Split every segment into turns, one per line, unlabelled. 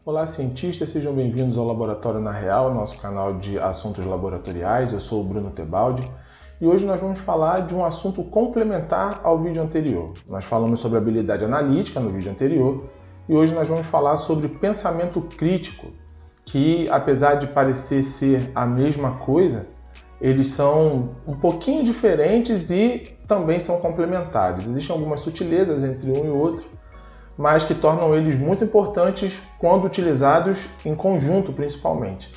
Olá, cientistas, sejam bem-vindos ao Laboratório na Real, nosso canal de assuntos laboratoriais. Eu sou o Bruno Tebaldi e hoje nós vamos falar de um assunto complementar ao vídeo anterior. Nós falamos sobre habilidade analítica no vídeo anterior e hoje nós vamos falar sobre pensamento crítico, que apesar de parecer ser a mesma coisa, eles são um pouquinho diferentes e também são complementares. Existem algumas sutilezas entre um e outro, mas que tornam eles muito importantes quando utilizados em conjunto, principalmente.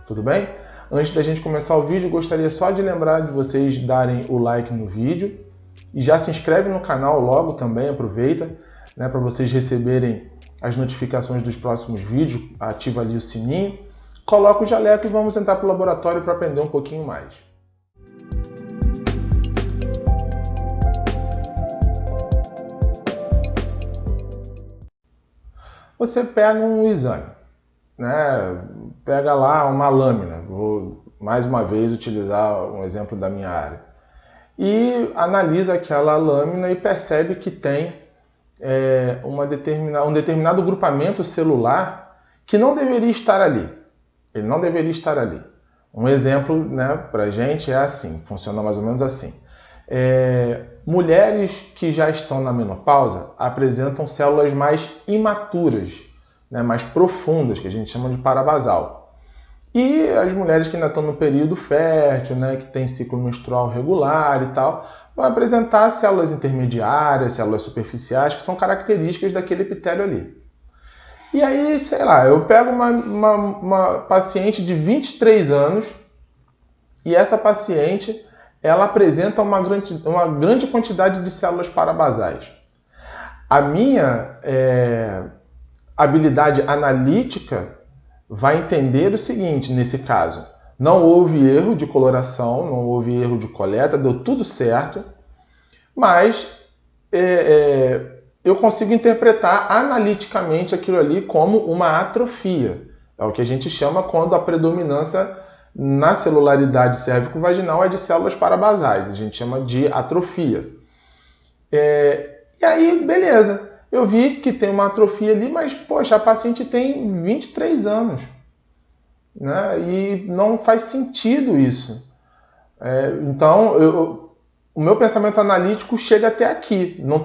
Tudo bem? Antes da gente começar o vídeo, gostaria só de lembrar de vocês darem o like no vídeo e já se inscreve no canal logo também, aproveita, né, para vocês receberem as notificações dos próximos vídeos, ativa ali o sininho, coloca o jaleco e vamos entrar para o laboratório para aprender um pouquinho mais. Você pega um exame, né? Pega lá uma lâmina, vou mais uma vez utilizar um exemplo da minha área, e analisa aquela lâmina e percebe que tem um determinado grupamento celular que não deveria estar ali. Ele não deveria estar ali. Um exemplo, né, para a gente é assim, funciona mais ou menos assim. Mulheres que já estão na menopausa apresentam células mais imaturas, né, mais profundas, que a gente chama de parabasal. E as mulheres que ainda estão no período fértil, né, que tem ciclo menstrual regular e tal, vão apresentar células intermediárias, células superficiais, que são características daquele epitélio ali. E aí, sei lá, eu pego uma paciente de 23 anos e essa paciente ela apresenta uma grande quantidade de células parabasais. A minha habilidade analítica vai entender o seguinte, nesse caso: não houve erro de coloração, não houve erro de coleta, deu tudo certo, mas eu consigo interpretar analiticamente aquilo ali como uma atrofia. É o que a gente chama quando a predominância na celularidade cérvico-vaginal é de células parabasais, a gente chama de atrofia. E aí, beleza, eu vi que tem uma atrofia ali, mas, poxa, a paciente tem 23 anos, né? E não faz sentido isso. Então, o meu pensamento analítico chega até aqui, não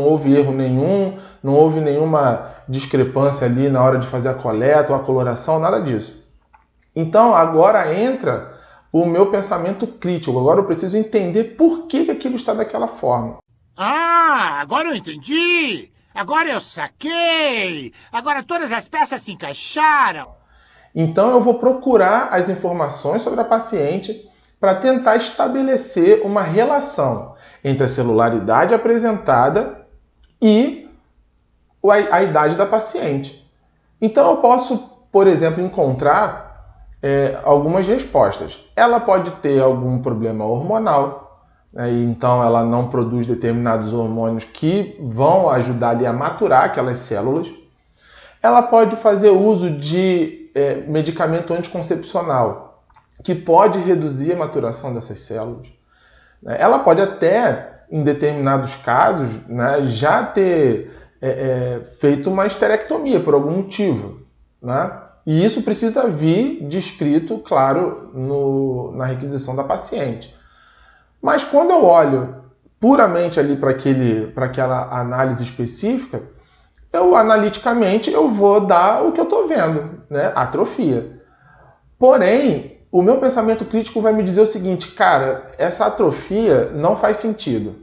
houve erro nenhum, não houve nenhuma discrepância ali na hora de fazer a coleta ou a coloração, nada disso. Então, agora entra o meu pensamento crítico. Agora eu preciso entender por que aquilo está daquela forma.
Ah, agora eu entendi! Agora eu saquei! Agora todas as peças se encaixaram!
Então eu vou procurar as informações sobre a paciente para tentar estabelecer uma relação entre a celularidade apresentada e a idade da paciente. Então eu posso, por exemplo, encontrar algumas respostas. Ela pode ter algum problema hormonal, né, e então ela não produz determinados hormônios que vão ajudar ali a maturar aquelas células. Ela pode fazer uso de medicamento anticoncepcional, que pode reduzir a maturação dessas células. Ela pode até, em determinados casos, né, já ter feito uma esterectomia por algum motivo, né? E isso precisa vir descrito, claro, na requisição da paciente. Mas quando eu olho puramente ali para aquela análise específica, analiticamente eu vou dar o que eu estou vendo, né? Atrofia. Porém, o meu pensamento crítico vai me dizer o seguinte: cara, essa atrofia não faz sentido.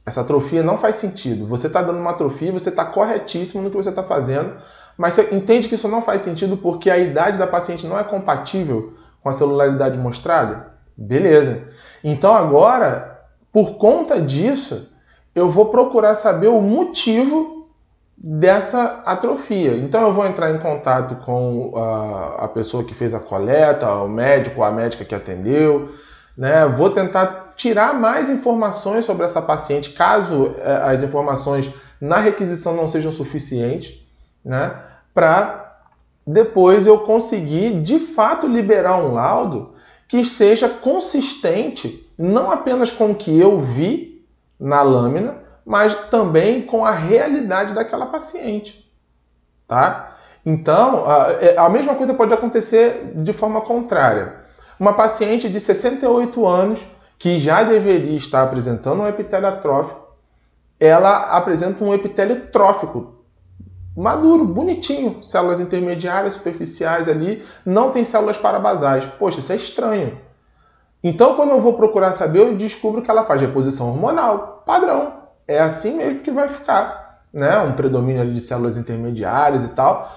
Essa atrofia não faz sentido. Você está dando uma atrofia, você está corretíssimo no que você está fazendo, mas você entende que isso não faz sentido porque a idade da paciente não é compatível com a celularidade mostrada? Beleza. Então agora, por conta disso, eu vou procurar saber o motivo dessa atrofia. Então eu vou entrar em contato com a pessoa que fez a coleta, o médico, a médica que atendeu, né? Vou tentar tirar mais informações sobre essa paciente, caso as informações na requisição não sejam suficientes, né? Para depois eu conseguir, de fato, liberar um laudo que seja consistente, não apenas com o que eu vi na lâmina, mas também com a realidade daquela paciente, tá? Então, a mesma coisa pode acontecer de forma contrária. Uma paciente de 68 anos, que já deveria estar apresentando um epitélio atrófico, ela apresenta um epitélio trófico, maduro, bonitinho, células intermediárias, superficiais ali, não tem células parabasais. Poxa, isso é estranho. Então, quando eu vou procurar saber, eu descubro que ela faz reposição hormonal, padrão. É assim mesmo que vai ficar, né? Um predomínio ali de células intermediárias e tal.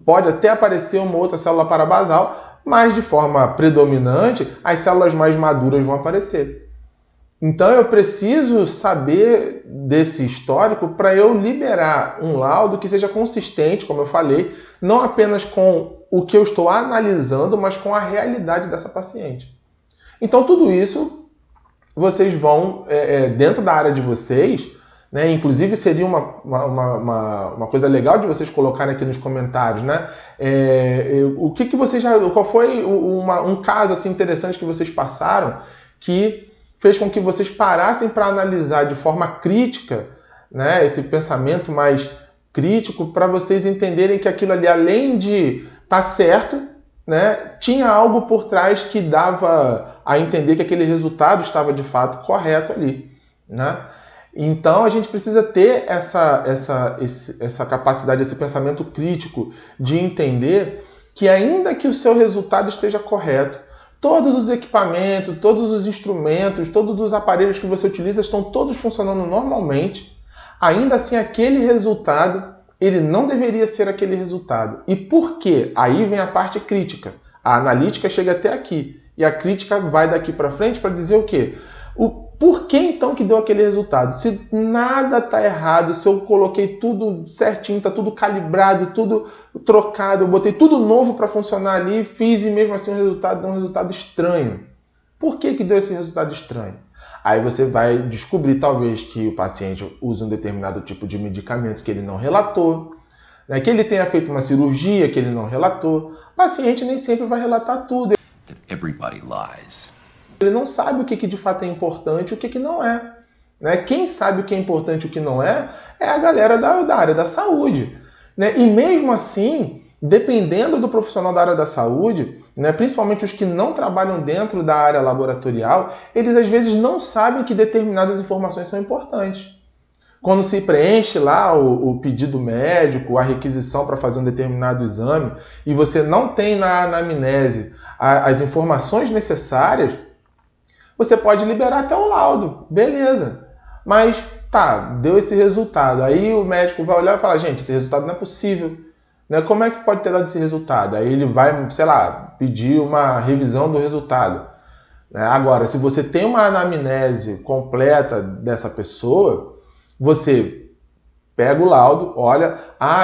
Pode até aparecer uma outra célula parabasal, mas de forma predominante, as células mais maduras vão aparecer. Então eu preciso saber desse histórico para eu liberar um laudo que seja consistente, como eu falei, não apenas com o que eu estou analisando, mas com a realidade dessa paciente. Então tudo isso vocês vão, dentro da área de vocês, né? Inclusive seria uma coisa legal de vocês colocarem aqui nos comentários, né? O que vocês qual foi um caso assim interessante que vocês passaram que fez com que vocês parassem para analisar de forma crítica, né? Esse pensamento mais crítico, para vocês entenderem que aquilo ali, além de estar certo, né? Tinha algo por trás que dava a entender que aquele resultado estava de fato correto ali, né? Então a gente precisa ter essa capacidade, esse pensamento crítico de entender que ainda que o seu resultado esteja correto, todos os equipamentos, todos os instrumentos, todos os aparelhos que você utiliza estão todos funcionando normalmente, ainda assim aquele resultado, ele não deveria ser aquele resultado. E por quê? Aí vem a parte crítica. A analítica chega até aqui e a crítica vai daqui para frente para dizer o quê? Por que então que deu aquele resultado? Se nada está errado, se eu coloquei tudo certinho, está tudo calibrado, tudo trocado, eu botei tudo novo para funcionar ali, fiz e mesmo assim o resultado deu um resultado estranho. Por que deu esse resultado estranho? Aí você vai descobrir talvez que o paciente usa um determinado tipo de medicamento que ele não relatou, né? Que ele tenha feito uma cirurgia que ele não relatou. O paciente nem sempre vai relatar tudo.
Everybody lies.
Ele não sabe o que de fato é importante e o que não é, né? Quem sabe o que é importante e o que não é a galera da área da saúde, né? E mesmo assim, dependendo do profissional da área da saúde, né, principalmente os que não trabalham dentro da área laboratorial, eles às vezes não sabem que determinadas informações são importantes. Quando se preenche lá o pedido médico, a requisição para fazer um determinado exame, e você não tem na anamnese as informações necessárias, você pode liberar até o laudo, beleza. Mas tá, deu esse resultado. Aí o médico vai olhar e falar, gente, esse resultado não é possível, né? Como é que pode ter dado esse resultado? Aí ele vai, sei lá, pedir uma revisão do resultado. Agora, se você tem uma anamnese completa dessa pessoa, você pega o laudo, olha,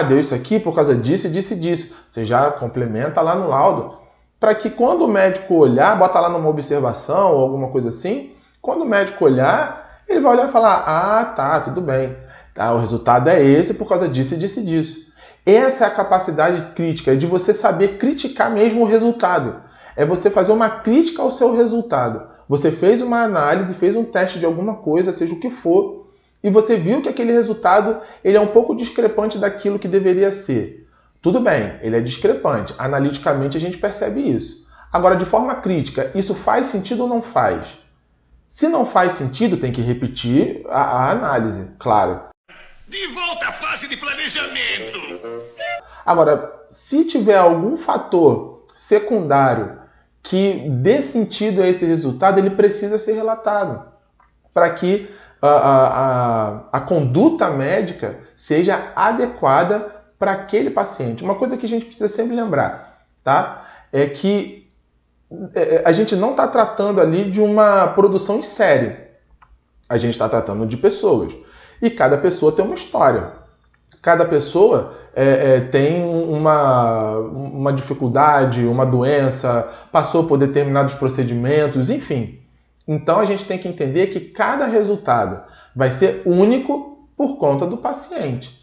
deu isso aqui por causa disso, disso e disso. Você já complementa lá no laudo, para que quando o médico olhar, bota lá numa observação ou alguma coisa assim, quando o médico olhar, ele vai olhar e falar, tá, tudo bem, tá, o resultado é esse por causa disso e disso e disso. Essa é a capacidade crítica, de você saber criticar mesmo o resultado. É você fazer uma crítica ao seu resultado. Você fez uma análise, fez um teste de alguma coisa, seja o que for, e você viu que aquele resultado ele é um pouco discrepante daquilo que deveria ser. Tudo bem, ele é discrepante. Analiticamente a gente percebe isso. Agora, de forma crítica, isso faz sentido ou não faz? Se não faz sentido, tem que repetir a análise, claro.
De volta à fase de planejamento!
Agora, se tiver algum fator secundário que dê sentido a esse resultado, ele precisa ser relatado para que a conduta médica seja adequada para aquele paciente. Uma coisa que a gente precisa sempre lembrar, tá? É que a gente não está tratando ali de uma produção em série. A gente está tratando de pessoas. E cada pessoa tem uma história. Cada pessoa tem uma dificuldade, uma doença, passou por determinados procedimentos, enfim. Então a gente tem que entender que cada resultado vai ser único por conta do paciente.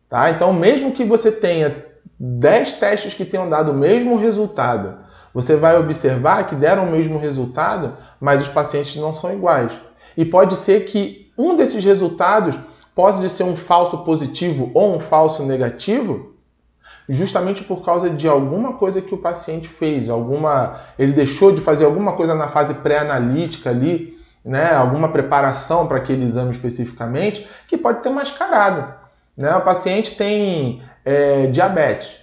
Tá? Então, mesmo que você tenha 10 testes que tenham dado o mesmo resultado, você vai observar que deram o mesmo resultado, mas os pacientes não são iguais. E pode ser que um desses resultados pode ser um falso positivo ou um falso negativo, justamente por causa de alguma coisa que o paciente fez, ele deixou de fazer alguma coisa na fase pré-analítica ali, né? Alguma preparação para aquele exame especificamente, que pode ter mascarado, né? O paciente tem diabetes.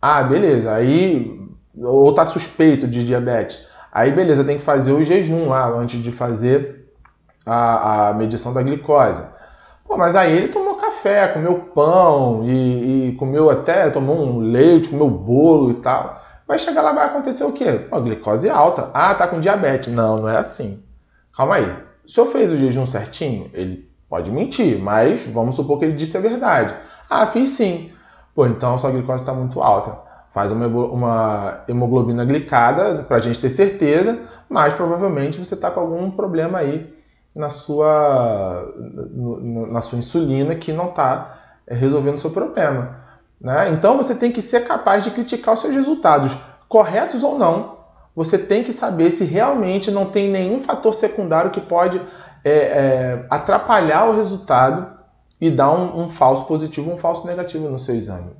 Ah, beleza, aí, ou está suspeito de diabetes. Aí, beleza, tem que fazer o jejum lá, antes de fazer a medição da glicose. Pô, mas aí ele tomou café, comeu pão e tomou um leite, comeu bolo e tal. Vai chegar lá, vai acontecer o quê? Pô, glicose alta. Ah, tá com diabetes. Não, não é assim. Calma aí. O senhor fez o jejum certinho? Ele pode mentir, mas vamos supor que ele disse a verdade. Ah, fiz sim. Pô, então a sua glicose está muito alta. Faz uma hemoglobina glicada para a gente ter certeza, mas provavelmente você está com algum problema aí na sua insulina que não está resolvendo o seu problema, né? Então você tem que ser capaz de criticar os seus resultados, corretos ou não. Você tem que saber se realmente não tem nenhum fator secundário que pode atrapalhar o resultado e dar um falso positivo, um falso negativo no seu exame.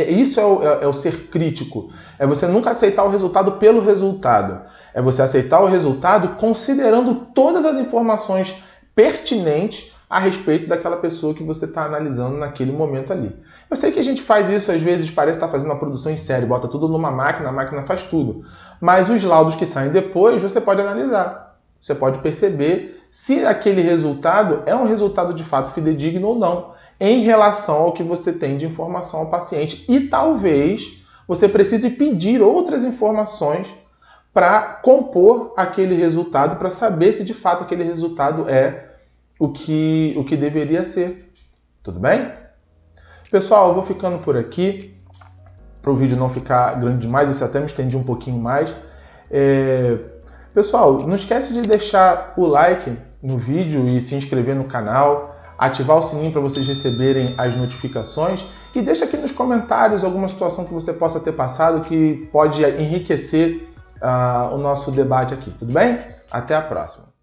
Isso é o ser crítico. É você nunca aceitar o resultado pelo resultado. É você aceitar o resultado considerando todas as informações pertinentes a respeito daquela pessoa que você está analisando naquele momento ali. Eu sei que a gente faz isso, às vezes parece estar fazendo uma produção em série, bota tudo numa máquina, a máquina faz tudo. Mas os laudos que saem depois, você pode analisar. Você pode perceber se aquele resultado é um resultado de fato fidedigno ou não, em relação ao que você tem de informação ao paciente. E talvez você precise pedir outras informações para compor aquele resultado, para saber se de fato aquele resultado é o que deveria ser. Tudo bem? Pessoal, eu vou ficando por aqui, para o vídeo não ficar grande demais, esse até me estendi um pouquinho mais. Pessoal, não esquece de deixar o like no vídeo e se inscrever no canal, ativar o sininho para vocês receberem as notificações e deixa aqui nos comentários alguma situação que você possa ter passado que pode enriquecer o nosso debate aqui, tudo bem? Até a próxima!